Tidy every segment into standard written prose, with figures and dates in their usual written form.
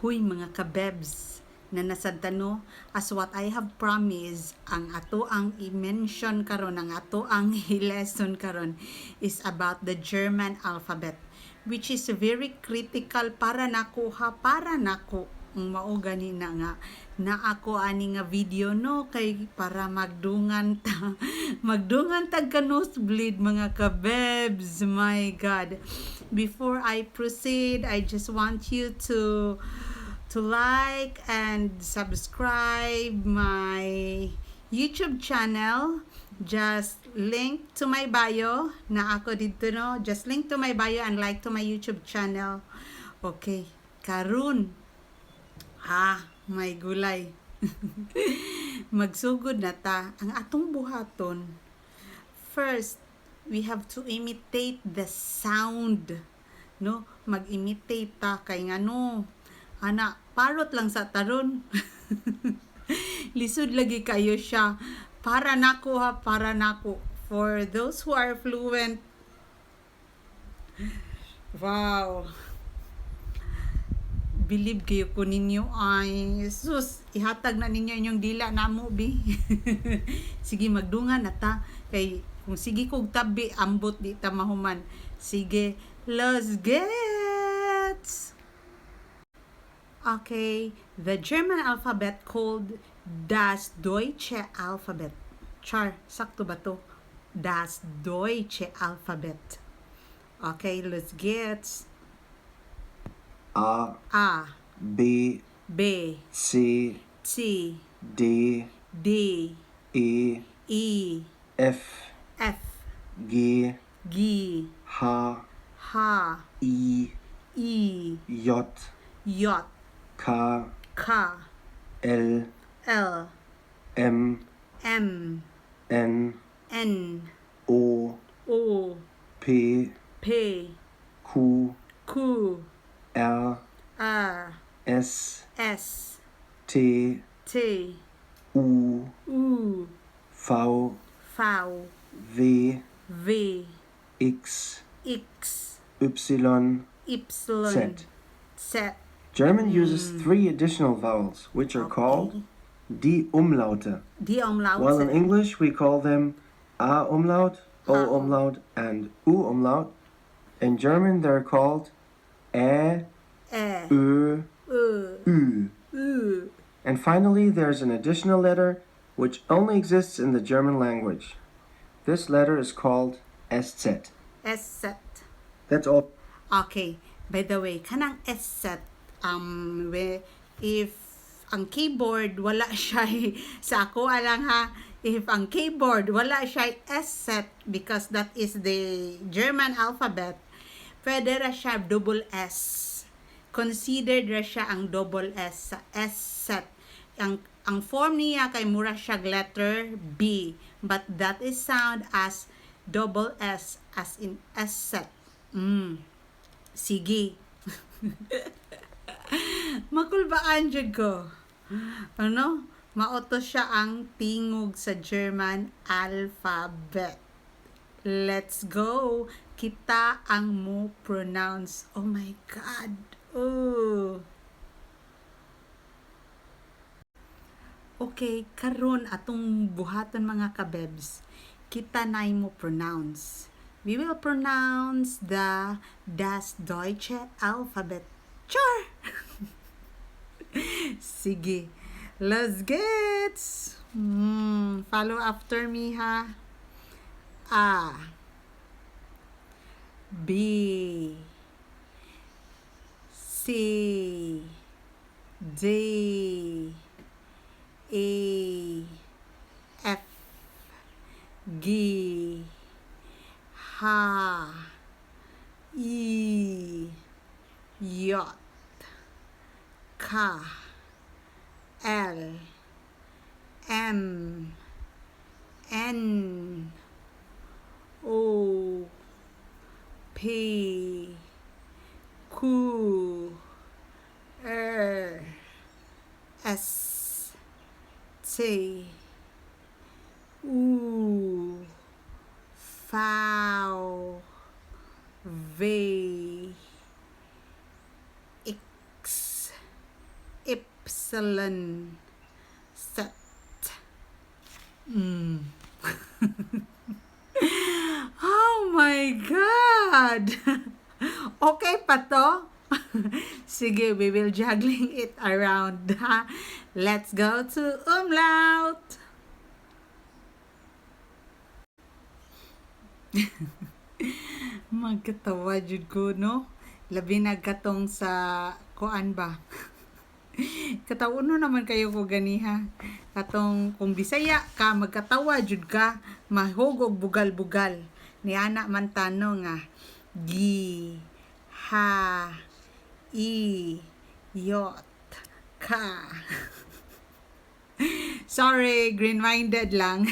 Huy mga kabebs na nasabtano, as what I have promised, ang ato ang i-mention karon, ang ato ang i-lesson karon is about the German alphabet, which is very critical para nako para nako. Mao gani na nga na ako ani nga video no kay para magdungan ta magdungan tag ka nosebleed mga kabebs. My God, before I proceed, I just want you to like and subscribe my YouTube channel. Just link to my bio na ako dito no. Just link to my bio and like to my YouTube channel. Okay, karun. May gulay. Magsugod na ta ang atong buhaton. First, we have to imitate the sound. No, mag-imitate ta kay ngano. Ana, parot lang sa taron. Lisod lagi kayo siya. Para nako para nako. For those who are fluent. Wow. Believe kayo ko ninyo ay sus, ihatag na ninyo inyong dila namo bi. Sige, magdungan na ta kay kung sige kog tabi ambot di ta mahuman. Sige, let's get. Okay, the German alphabet called das Deutsche alphabet. Char, sakto ba to? Das Deutsche alphabet. Okay, let's get. A, B, B, C, C, D, D, E, E, F, F, G, G, H, H, I, E, J, J, K, K, L, L, M, M, N, N, O, O, P, P, Q, Q, R, R, S, S, T, T, U, U, V, V, W, V, X, X, Y, Y, Z. Z. German uses 3 additional vowels, which are called die Umlaute. Die Umlaute. While in English we call them A umlaut, O umlaut, and U umlaut. In German they're called Ä, Ö, Ü. U. And finally there's an additional letter which only exists in the German language. This letter is called SZ. SZ. That's all. Okay. By the way, kanang SZ, if ang keyboard wala siya sa ako alang ha, if ang keyboard wala siya SZ because that is the German alphabet, pwede ra siya double S. Considered ra siya ang double S sa SZ. Ang form niya kay mura siya letter B, but that is sound as double S, as in SZ. Sige. Makulbaan jud ko. Ano? Maoto siya ang tingog sa German alphabet. Let's go. Kita ang mo pronounce. Oh my God. Oh. Okay, karon atong buhaton mga kabebs. Kita na mo pronounce. We will pronounce das Deutsche alphabet. Char! Sige. Let's get. Follow after me ha. A, B, C, D, E, F, G, H, I, J, K, L, M, N, O, P, Q, R, S, T, U, V, V, X, epsilon set. Oh my God! Okay pa to? Sige, we will juggling it around. Ha? Let's go to umlaut. Magkatawa jud ko, no? Labi na katong sa kuan ba? Katawuno naman kayo ko ganiha. Katong kung Bisaya ka, magkatawa jud ka, mahugog bugal-bugal. Ni ana man tanong nga, gi, ha, i, yot, ka. Sorry, green-minded lang.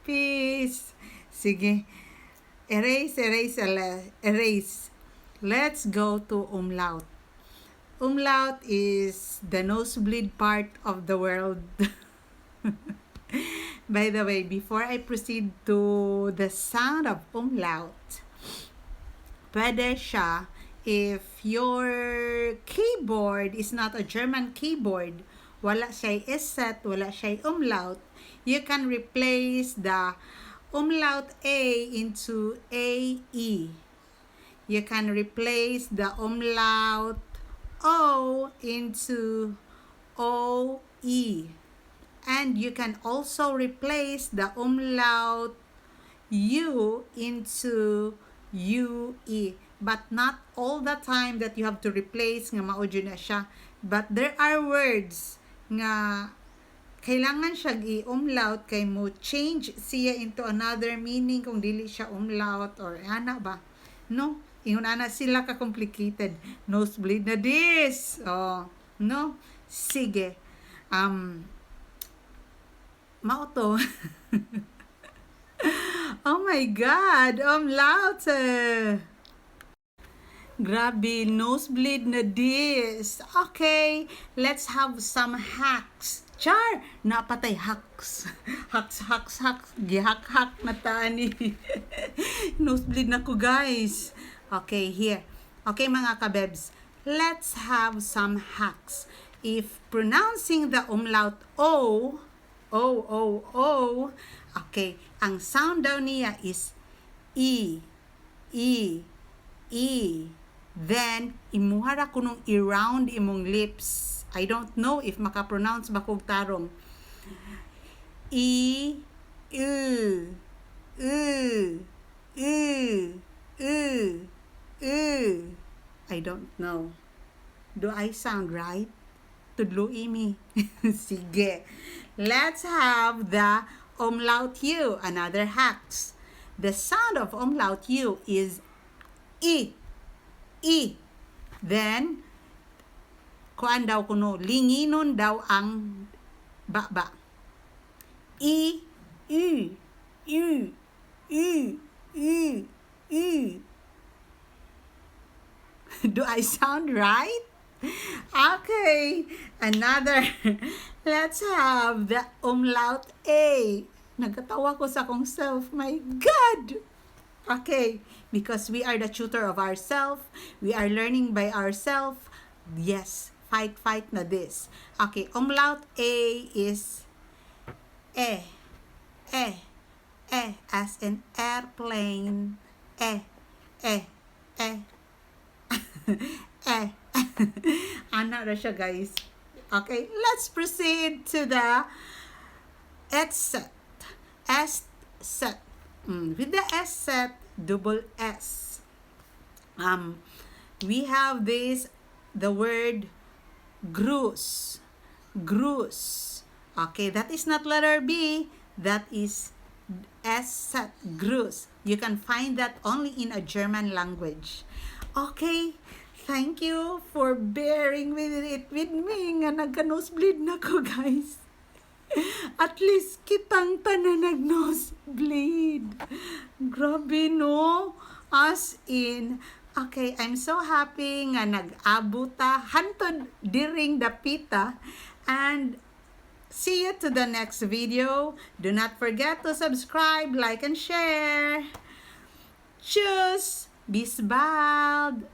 Peace. Sige. Erase. Let's go to umlaut. Umlaut is the nosebleed part of the world. By the way, before I proceed to the sound of umlaut, pwede siya if your keyboard is not a German keyboard, wala siya set, wala siya umlaut, you can replace the umlaut A into AE. You can replace the umlaut O into OE. And you can also replace the umlaut U into UE. But not all the time that you have to replace nga maudyo na siya. But there are words nga kailangan siya i-umlaut kay mo change siya into another meaning kung dili siya umlaut or ana ba. No? Ingon ana sila ka complicated. Nosebleed na this. Oh, no? Sige. Mauto. Oh my God, umlaut. Grabe, nosebleed na this. Okay, let's have some hacks. Char, napatay hacks. Hacks. Gihak-hak na tani. Nosebleed na ko, guys. Okay, here. Okay, mga kabebs. Let's have some hacks. If pronouncing the umlaut O, okay, ang sound daw niya is E. Then, imuhara ko nung i-round imong lips. I don't know if makapronounce ba kong tarong. I, I don't know. Do I sound right? Tudlu'i mi. Sige. Let's have the umlaut U. Another hacks. The sound of umlaut U is E. Then, kuan daw kuno, linginon daw ang ba. I, U. Do I sound right? Okay, another. Let's have the umlaut A. Nagkatawa ko sa kong self. My God! Okay, because we are the tutor of ourselves. We are learning by ourselves. Yes, fight na this. Okay, umlaut A is E. As in airplane. E. Ano na siya, guys? Okay, let's proceed to the S set. With the S set, double S. We have the word grus. Okay, that is not letter B. That is S set, grus. You can find that only in a German language. Okay, thank you for bearing with me nga nagka-nosebleed na ko, guys. At least kitang tanan nag-nosebleed. Grabe, no? As in, okay, I'm so happy nga nag-abuta hantod diring dapita. And see you to the next video. Do not forget to subscribe, like, and share. Tschüss! Bis bald!